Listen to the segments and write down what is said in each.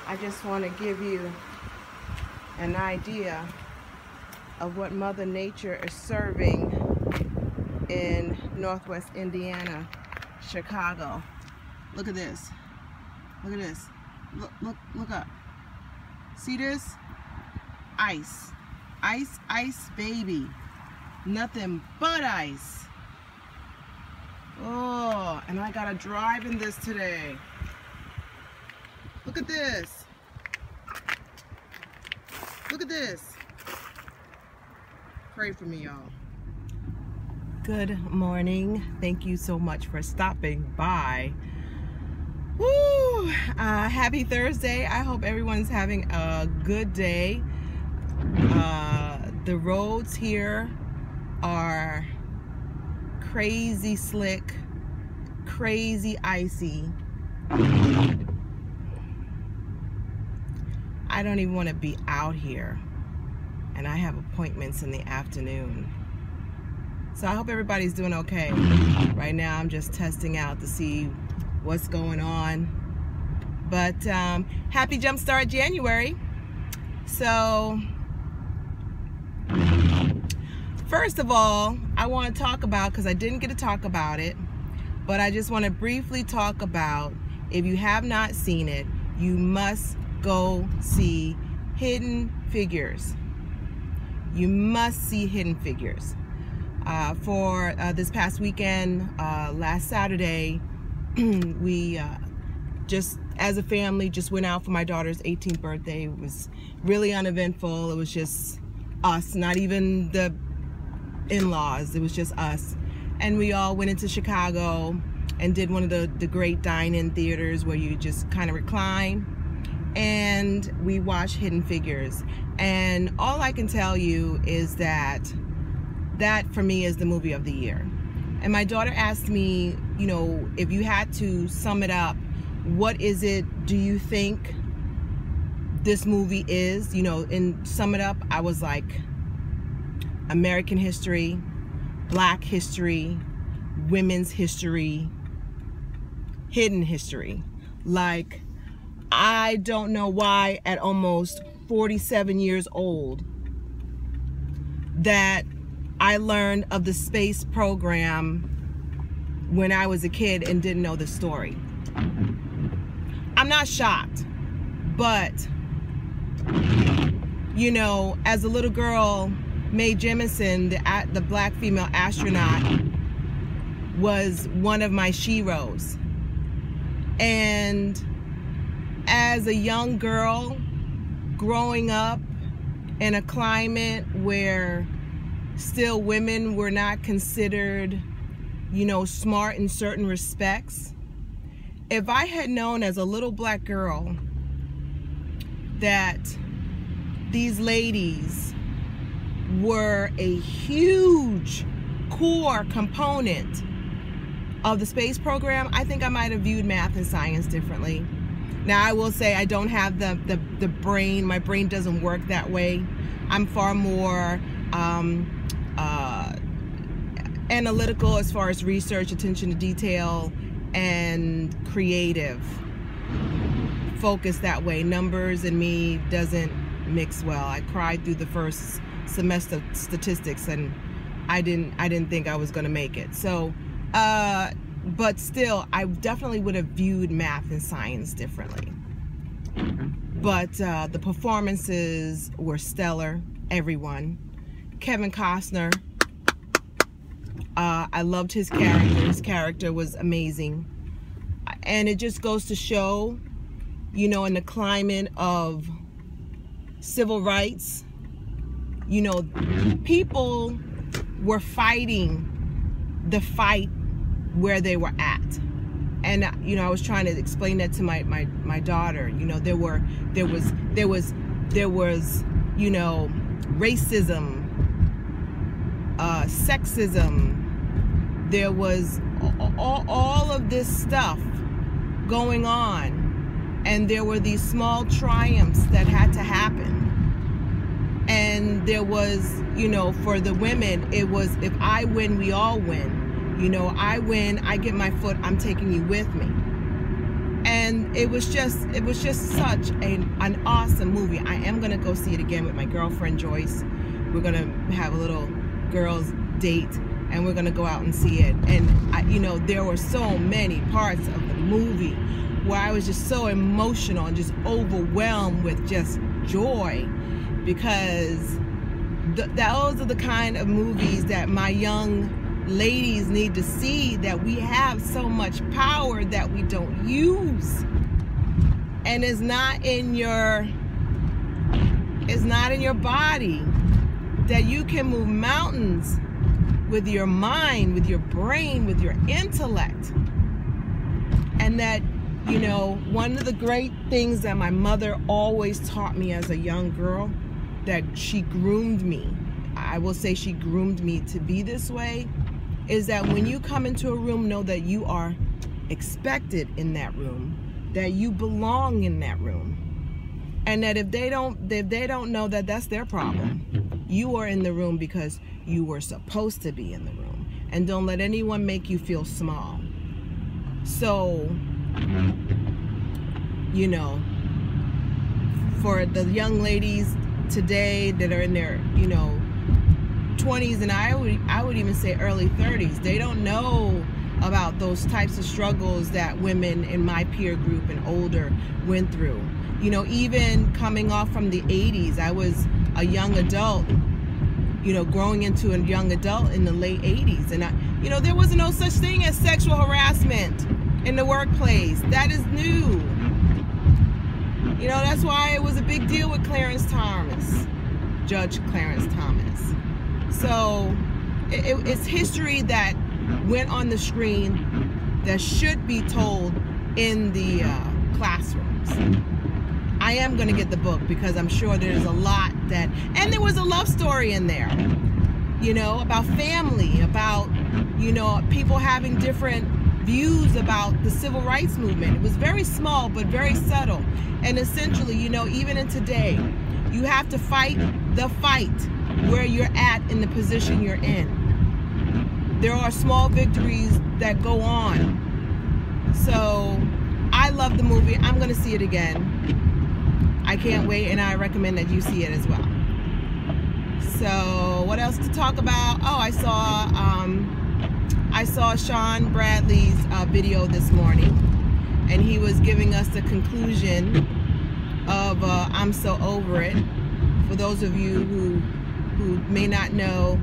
I just want to give you an idea of what Mother Nature is serving in Northwest Indiana, Chicago. Look at this. Look at this. Look up. See this? Ice. Ice, ice, baby. Nothing but ice. Oh, and I gotta drive in this today. Look at this. Look at this. Pray for me, y'all. Good morning. Thank you so much for stopping by. Woo! Happy Thursday. I hope everyone's having a good day. The roads here are crazy slick, crazy icy. I don't even want to be out here, and I have appointments in the afternoon. So I hope everybody's doing okay. Right now I'm just testing out to see what's going on. But happy Jumpstart January. So first of all, I want to talk about, because I didn't get to talk about it, but I just want to briefly talk about, if you have not seen it, you must go see Hidden Figures. You must see Hidden Figures. For this past weekend, last Saturday, we just as a family just went out for my daughter's 18th birthday. It was really uneventful. It was just us, not even the in-laws. It was just us. And we all went into Chicago and did one of the great dine-in theaters where you just kind of recline, and we watched Hidden Figures. And all I can tell you is that for me is the movie of the year. And my daughter asked me, you know, if you had to sum it up, what is it do you think this movie is? You know, and sum it up, I was like, American history, Black history, women's history, hidden history. Like, I don't know why at almost 47 years old that I learned of the space program when I was a kid and didn't know the story. I'm not shocked, but you know, as a little girl, Mae Jemison, the Black female astronaut, was one of my sheroes. And as a young girl growing up in a climate where still women were not considered, you know, smart in certain respects, if I had known as a little black girl that these ladies were a huge core component of the space program, I think I might have viewed math and science differently. Now, I will say I don't have the brain. My brain doesn't work that way. I'm far more analytical as far as research, attention to detail, and creative. Focus that way. Numbers and me doesn't mix well. I cried through the first semester of statistics, and I didn't think I was going to make it. So, but still, I definitely would have viewed math and science differently. But the performances were stellar. Everyone. Kevin Costner, I loved his character. His character was amazing. And it just goes to show, you know, in the climate of civil rights, you know, people were fighting the fight where they were at. And you know, I was trying to explain that to my daughter. You know, there was you know, racism, sexism, there was all of this stuff going on, and there were these small triumphs that had to happen. And there was, you know, for the women, it was, if I win, we all win. You know, I win, I get my foot, I'm taking you with me. And it was just such an awesome movie. I am gonna go see it again with my girlfriend Joyce. We're gonna have a little girls' date, and we're gonna go out and see it. And you know, there were so many parts of the movie where I was just so emotional and just overwhelmed with just joy, because those are the kind of movies that my young ladies need to see, that we have so much power that we don't use, and it's not in your body, that you can move mountains with your mind, with your brain, with your intellect. And that, you know, one of the great things that my mother always taught me as a young girl, that she groomed me, I will say she groomed me to be this way, is that when you come into a room, know that you are expected in that room, that you belong in that room, and that if they don't know, that that's their problem. You are in the room because you were supposed to be in the room, and don't let anyone make you feel small. So, you know, for the young ladies today that are in their, you know, 20s, and I would even say early 30s, they don't know about those types of struggles that women in my peer group and older went through. You know, even coming off from the 80s, I was a young adult, you know, growing into a young adult in the late 80s, and you know, there was no such thing as sexual harassment in the workplace. That is new. You know, that's why it was a big deal with Clarence Thomas, Judge Clarence Thomas. So it's history that went on the screen that should be told in the classrooms. I am going to get the book because I'm sure there's a lot that, and there was a love story in there, you know, about family, about, you know, people having different views about the civil rights movement. It was very small but very subtle. And essentially, you know, even in today, you have to fight the fight where you're at in the position you're in. There are small victories that go on. So I love the movie. I'm going to see it again. I can't wait, and I recommend that you see it as well. So what else to talk about? Oh, I saw Shawn Bradley's video this morning, and he was giving us the conclusion of I'm So Over It. For those of you who may not know,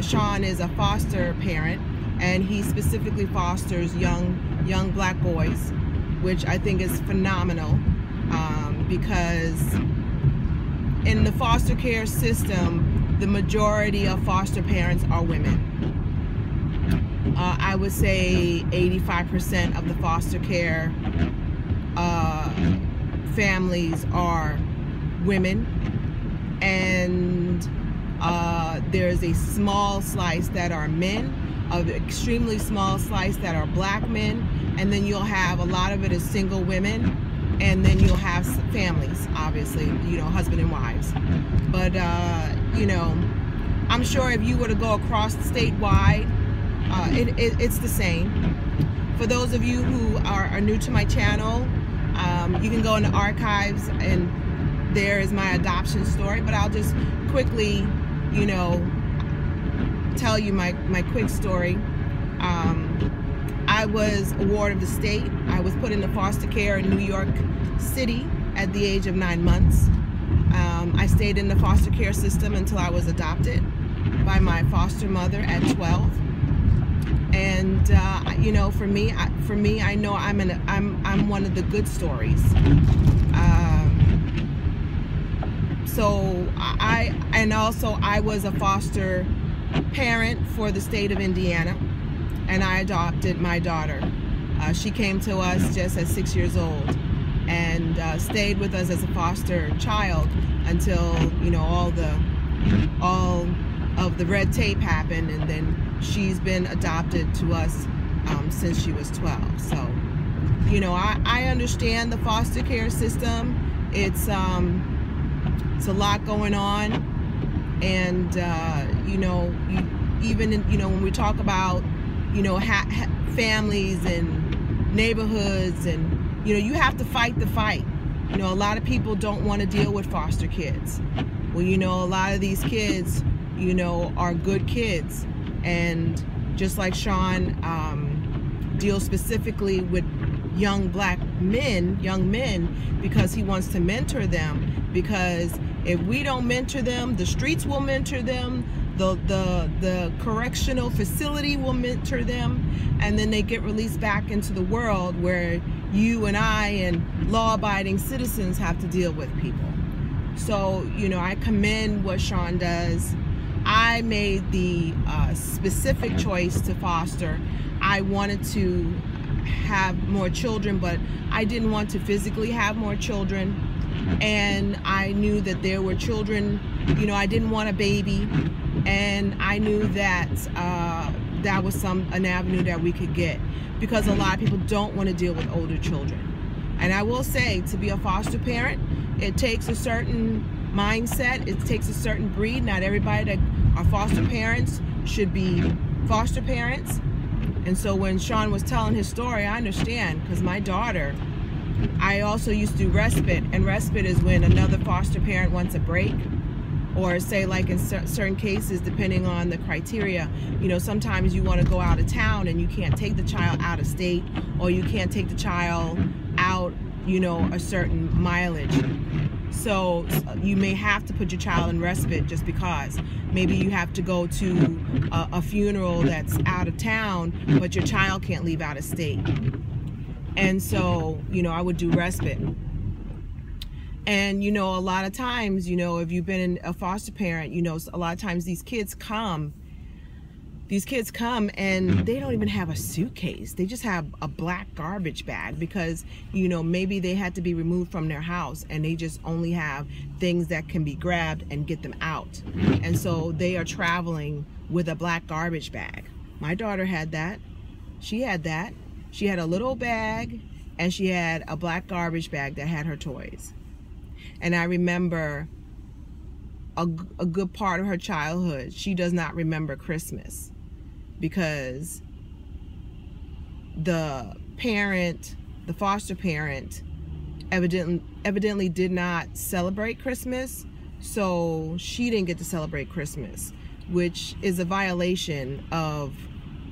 Shawn is a foster parent, and he specifically fosters young black boys, which I think is phenomenal, because in the foster care system, the majority of foster parents are women. I would say 85% of the foster care families are women, and there's a small slice that are men, an extremely small slice that are black men, and then you'll have a lot of it is single women, and then you'll have families, obviously, you know, husband and wives. But you know, I'm sure if you were to go across statewide, it's the same. For those of you who are new to my channel, you can go in the archives, and there is my adoption story. But I'll just quickly, you know, tell you my quick story. I was a ward of the state. I was put into foster care in New York City at the age of 9 months. I stayed in the foster care system until I was adopted by my foster mother at 12. And you know, for me, I know I'm one of the good stories. So I was a foster parent for the state of Indiana, and I adopted my daughter. She came to us just at 6 years old, and stayed with us as a foster child until, you know, all of the red tape happened, and then she's been adopted to us since she was 12. So, you know, I understand the foster care system. It's a lot going on, and you know, even you know, when we talk about, you know, families and neighborhoods and you know, you have to fight the fight. You know, a lot of people don't want to deal with foster kids. Well, you know, a lot of these kids, you know, are good kids. And just like Shawn deals specifically with young men, because he wants to mentor them. Because if we don't mentor them, the streets will mentor them, the correctional facility will mentor them, and then they get released back into the world where you and I and law-abiding citizens have to deal with people. So, you know, I commend what Shawn does. I made the specific choice to foster. I wanted to have more children, but I didn't want to physically have more children. And I knew that there were children, you know, I didn't want a baby. And I knew that that was an avenue that we could get, because a lot of people don't want to deal with older children. And I will say, to be a foster parent, it takes a certain mindset, it takes a certain breed. Not everybody that are foster parents should be foster parents. And so when Shawn was telling his story, I understand, because my daughter, I also used to do respite, and respite is when another foster parent wants a break, or say like in certain cases, depending on the criteria, you know, sometimes you want to go out of town and you can't take the child out of state, or you can't take the child out, you know, a certain mileage. So you may have to put your child in respite just because. Maybe you have to go to a funeral that's out of town, but your child can't leave out of state. And so, you know, I would do respite. And, you know, a lot of times, you know, if you've been a foster parent, you know, a lot of times these kids come and they don't even have a suitcase. They just have a black garbage bag because, you know, maybe they had to be removed from their house and they just only have things that can be grabbed and get them out. And so they are traveling with a black garbage bag. My daughter had that. She had that. She had a little bag and she had a black garbage bag that had her toys. And I remember a good part of her childhood, she does not remember Christmas because the parent, the foster parent, evidently did not celebrate Christmas, so she didn't get to celebrate Christmas, which is a violation of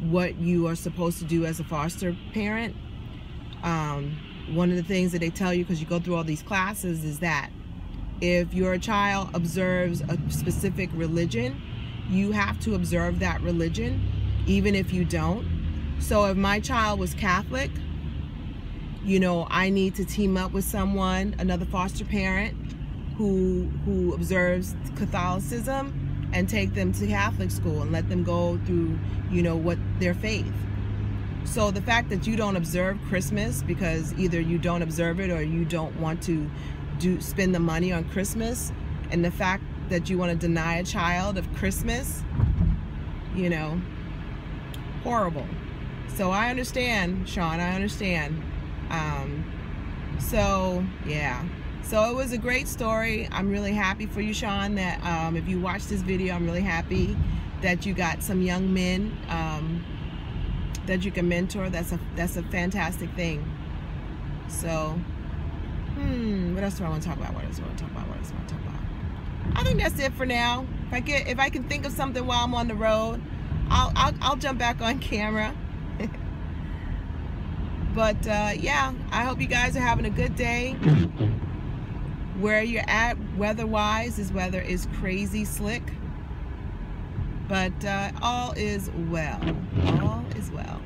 what you are supposed to do as a foster parent. One of the things that they tell you, because you go through all these classes, is that if your child observes a specific religion, you have to observe that religion, even if you don't. So if my child was Catholic, you know, I need to team up with someone, another foster parent who observes Catholicism, and take them to Catholic school and let them go through, you know, what their faith. So the fact that you don't observe Christmas because either you don't observe it or you don't want to spend the money on Christmas, and the fact that you want to deny a child of Christmas, you know, horrible. So I understand, Shawn, I understand. So yeah, so it was a great story. I'm really happy for you, Shawn, that if you watch this video, I'm really happy that you got some young men that you can mentor. That's a fantastic thing. So what else do I want to talk about? What else do I want to talk about? What else do I want to talk about? I think that's it for now. If I can think of something while I'm on the road, I'll jump back on camera. But yeah, I hope you guys are having a good day. Where you're at weather-wise, this weather is crazy slick. But all is well. All is well.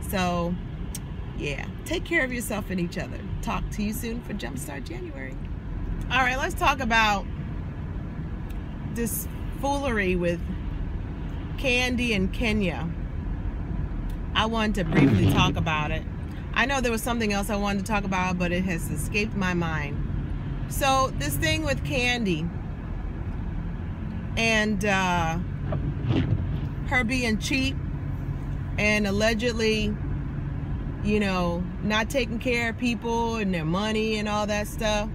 So yeah, take care of yourself and each other. Talk to you soon for Jumpstart January. All right, let's talk about this foolery with Candy and Kenya. I wanted to briefly talk about it. I know there was something else I wanted to talk about, but it has escaped my mind. So this thing with Candy and her being cheap and allegedly, you know, not taking care of people and their money and all that stuff.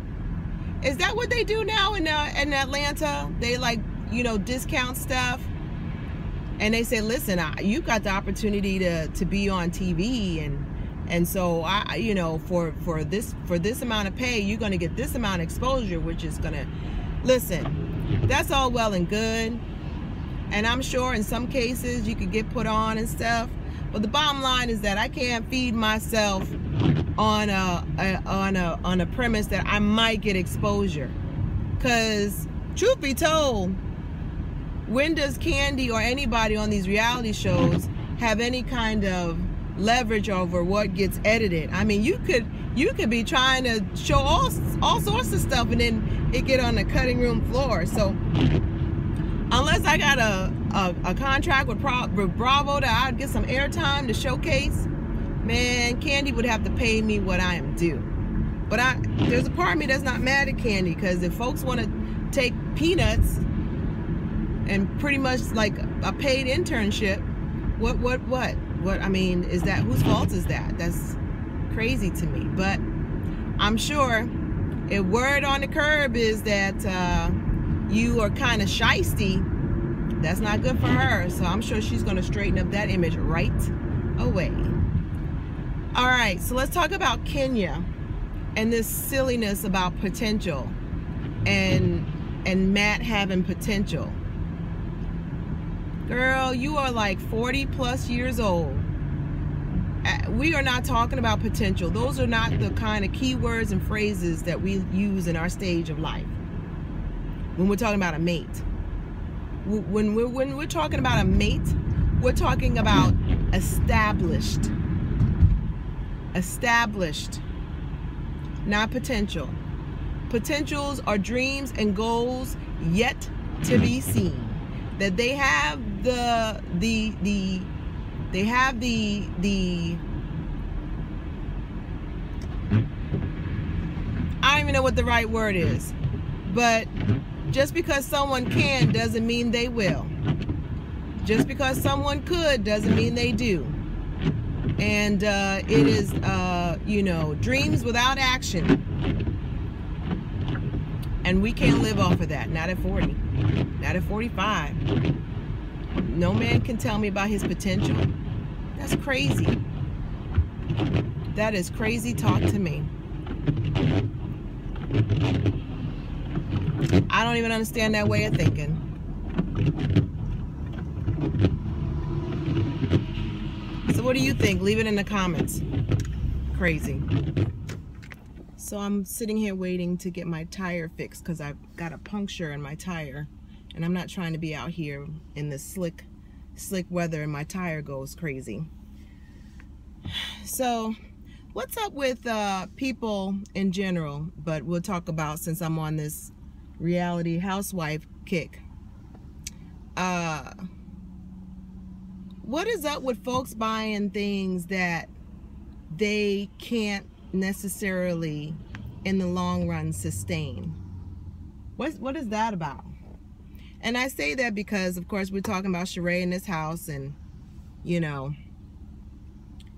Is that what they do now in Atlanta? They, like, you know, discount stuff, and they say, listen, you got the opportunity to be on TV And so I, you know, for this amount of pay, you're going to get this amount of exposure, which is going to, listen, that's all well and good. And I'm sure in some cases you could get put on and stuff. But the bottom line is that I can't feed myself on a premise that I might get exposure. Because truth be told, when does Candy or anybody on these reality shows have any kind of leverage over what gets edited? I mean, you could be trying to show all sorts of stuff and then it get on the cutting room floor. So unless I got a contract with Bravo that I'd get some airtime to showcase, man, Candy would have to pay me what I am due. But there's a part of me that's not mad at Candy, because if folks want to take peanuts and pretty much like a paid internship, what I mean, is that, whose fault is that? That's crazy to me. But I'm sure if word on the curb is that you are kind of shysty, that's not good for her. So I'm sure she's going to straighten up that image right away. All right, so let's talk about Kenya and this silliness about potential and Matt having potential. Girl, you are like 40 plus years old. We are not talking about potential. Those are not the kind of keywords and phrases that we use in our stage of life when we're talking about a mate. When we're talking about a mate, we're talking about established, not potential. Potentials are dreams and goals yet to be seen. That they have I don't even know what the right word is, but just because someone can doesn't mean they will. Just because someone could doesn't mean they do. And it is, you know, dreams without action. And we can't live off of that. Not at 40. Not at 45. No man can tell me about his potential. That's crazy. That is crazy talk to me. I don't even understand that way of thinking. So what do you think? Leave it in the comments. Crazy. So I'm sitting here waiting to get my tire fixed because I've got a puncture in my tire, and I'm not trying to be out here in this slick weather and my tire goes crazy. So what's up with people in general, but we'll talk about, since I'm on this reality housewife kick, what is up with folks buying things that they can't necessarily in the long run sustain? What is that about? And I say that because, of course, we're talking about Sheree in this house, and you know,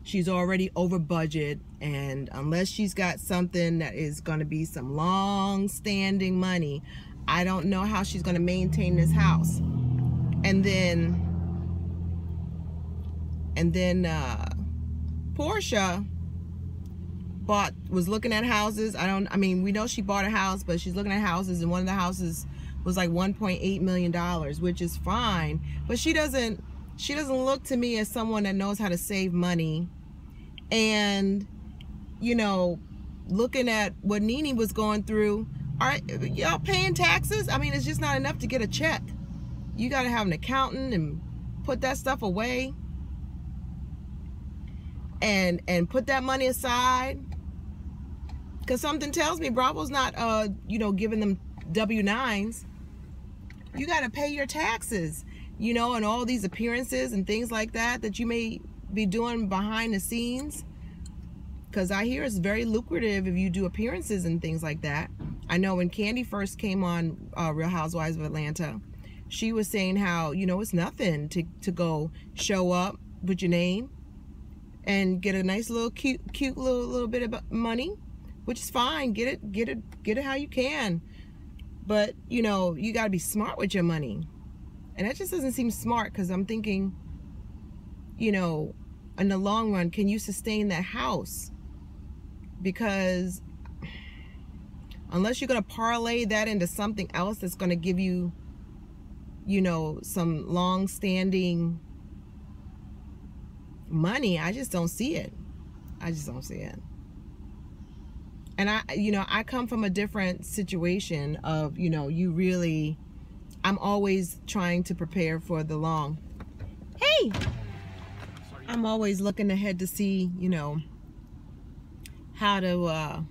she's already over budget, and unless she's got something that is going to be some long-standing money, I don't know how she's going to maintain this house. And then Portia was looking at houses. I mean, we know she bought a house, but she's looking at houses, and one of the houses was like $1.8 million, which is fine. But she doesn't look to me as someone that knows how to save money. And, you know, looking at what Nene was going through, are y'all paying taxes? I mean, it's just not enough to get a check. You got to have an accountant and put that stuff away and put that money aside. Because something tells me Bravo's not, you know, giving them W-9s. You got to pay your taxes, you know, and all these appearances and things like that you may be doing behind the scenes. Because I hear it's very lucrative if you do appearances and things like that. I know when Candy first came on Real Housewives of Atlanta, she was saying how, you know, it's nothing to go show up with your name and get a nice little cute little bit of money, which is fine. Get it how you can. But, you know, you got to be smart with your money. And that just doesn't seem smart, because I'm thinking, you know, in the long run, can you sustain that house? Because unless you're going to parlay that into something else that's going to give you, you know, some long-standing money, I just don't see it. I just don't see it. And I come from a different situation of, I'm always trying to prepare for the long. Hey! I'm always looking ahead to see, how to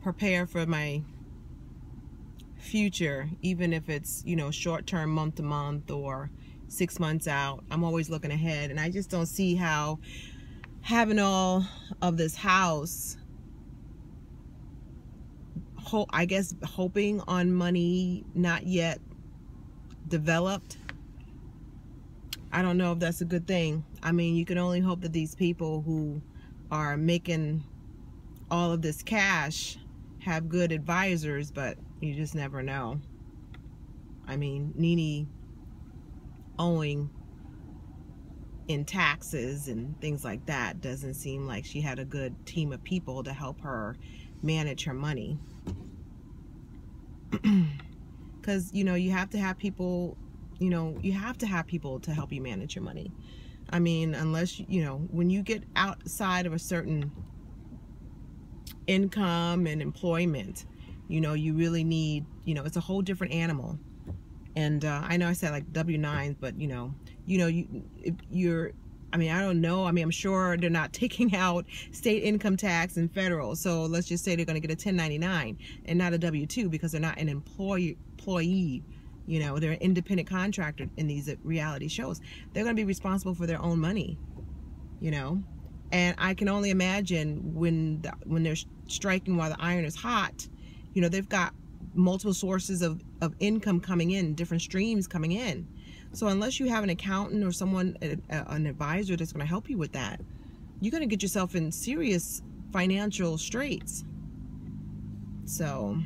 prepare for my future, even if it's, short-term, month-to-month, or 6 months out. I'm always looking ahead, and I just don't see how having all of this house, I guess hoping on money not yet developed, I don't know if that's a good thing. I mean, you can only hope that these people who are making all of this cash have good advisors, but you just never know. I mean, Nene owing in taxes and things like that doesn't seem like she had a good team of people to help her manage her money. Because you have to have people, you have to have people to help you manage your money. I mean, unless when you get outside of a certain income and employment, you really need, it's a whole different animal. And I know I said like W-9s, but if you're, I mean, I don't know. I mean, I'm sure they're not taking out state income tax and federal. So let's just say they're going to get a 1099 and not a W-2 because they're not an employee. They're an independent contractor in these reality shows. They're going to be responsible for their own money, And I can only imagine when they're striking while the iron is hot, they've got multiple sources of income coming in, different streams coming in. So unless you have an accountant or someone, an advisor that's going to help you with that, you're going to get yourself in serious financial straits. So,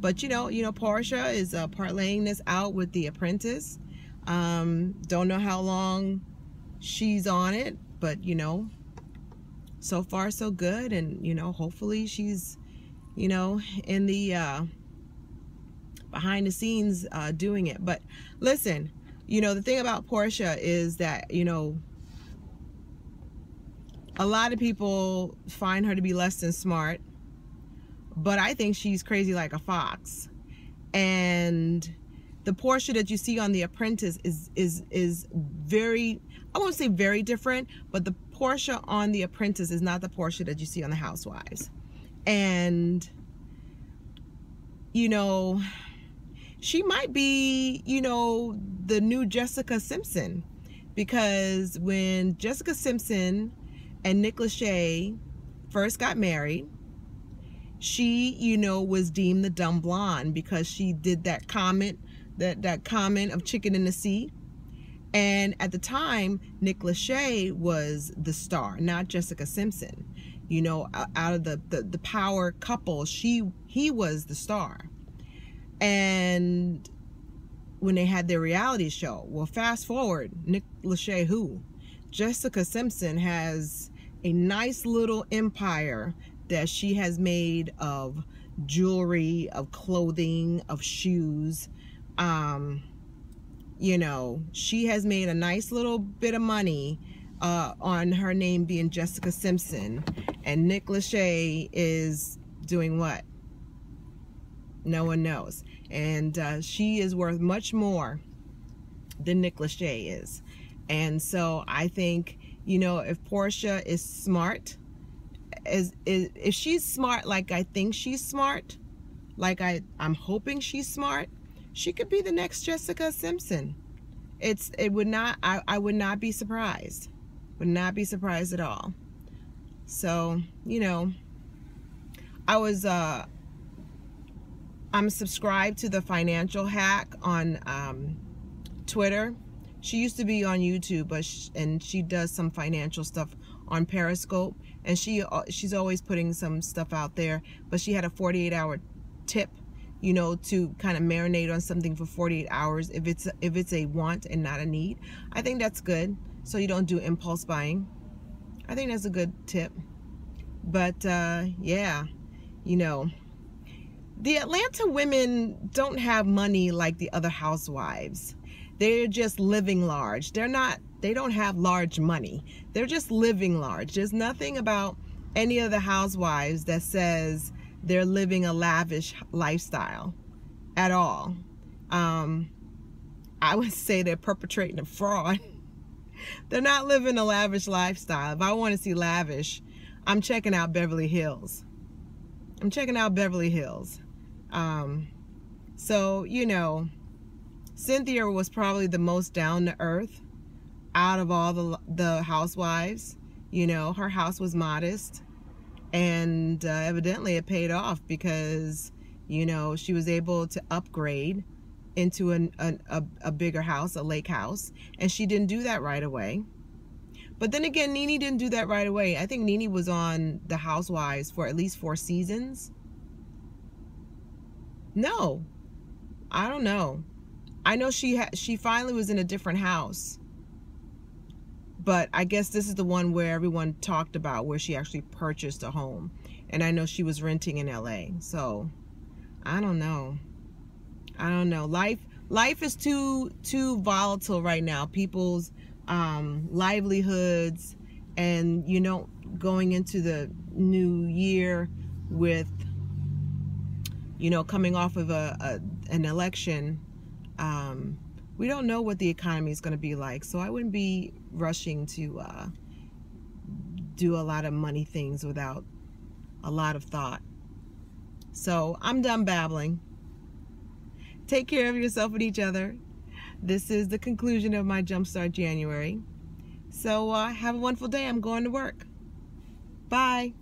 but Portia is parlaying this out with The Apprentice. Don't know how long she's on it, but so far so good. And hopefully she's in the behind the scenes doing it. But listen, the thing about Portia is that a lot of people find her to be less than smart, but I think she's crazy like a fox. And the Portia that you see on The Apprentice is very, I won't say very different, but the Portia on The Apprentice is not the Portia that you see on The Housewives. And she might be the new Jessica Simpson, because when Jessica Simpson and Nick Lachey first got married, she was deemed the dumb blonde because she did that comment, that comment of chicken in the sea. And at the time, Nick Lachey was the star, not Jessica Simpson. Out of the power couple, he was the star. And when they had their reality show, well, fast forward, Nick Lachey who? Jessica Simpson has a nice little empire that she has made of jewelry, of clothing, of shoes. She has made a nice little bit of money on her name being Jessica Simpson. And Nick Lachey is doing what? No one knows. And she is worth much more than Nick Lachey is. And so I think, if Portia is smart, if she's smart like I think she's smart, like I'm hoping she's smart, she could be the next Jessica Simpson. I would not be surprised. Would not be surprised at all. So, I'm subscribed to the Financial Hack on Twitter. She used to be on YouTube, but she does some financial stuff on Periscope, and she's always putting some stuff out there. But she had a 48-hour tip, to kind of marinate on something for 48 hours if it's a want and not a need. I think that's good. so you don't do impulse buying. I think that's a good tip. But yeah, you know, the Atlanta women don't have money like the other housewives. They're just living large. They don't have large money. They're just living large. There's nothing about any of the housewives that says they're living a lavish lifestyle at all. I would say they're perpetrating a fraud. They're not living a lavish lifestyle. If I want to see lavish, I'm checking out Beverly Hills. I'm checking out Beverly Hills. So, you know, Cynthia was probably the most down to earth out of all the housewives. You know, her house was modest, and evidently it paid off because, you know, she was able to upgrade into a bigger house, a lake house, and she didn't do that right away. But then again, Nene didn't do that right away. I think Nene was on the Housewives for at least 4 seasons. No, I don't know. I know she finally was in a different house, but I guess this is the one where everyone talked about, where she actually purchased a home, and I know she was renting in LA. So I don't know. I don't know. Life is too volatile right now. People's livelihoods, and you know, going into the new year with, you know, coming off of an election, we don't know what the economy is going to be like. So I wouldn't be rushing to do a lot of money things without a lot of thought. So I'm done babbling. Take care of yourself and each other. This is the conclusion of my Jumpstart January. So have a wonderful day. I'm going to work. Bye.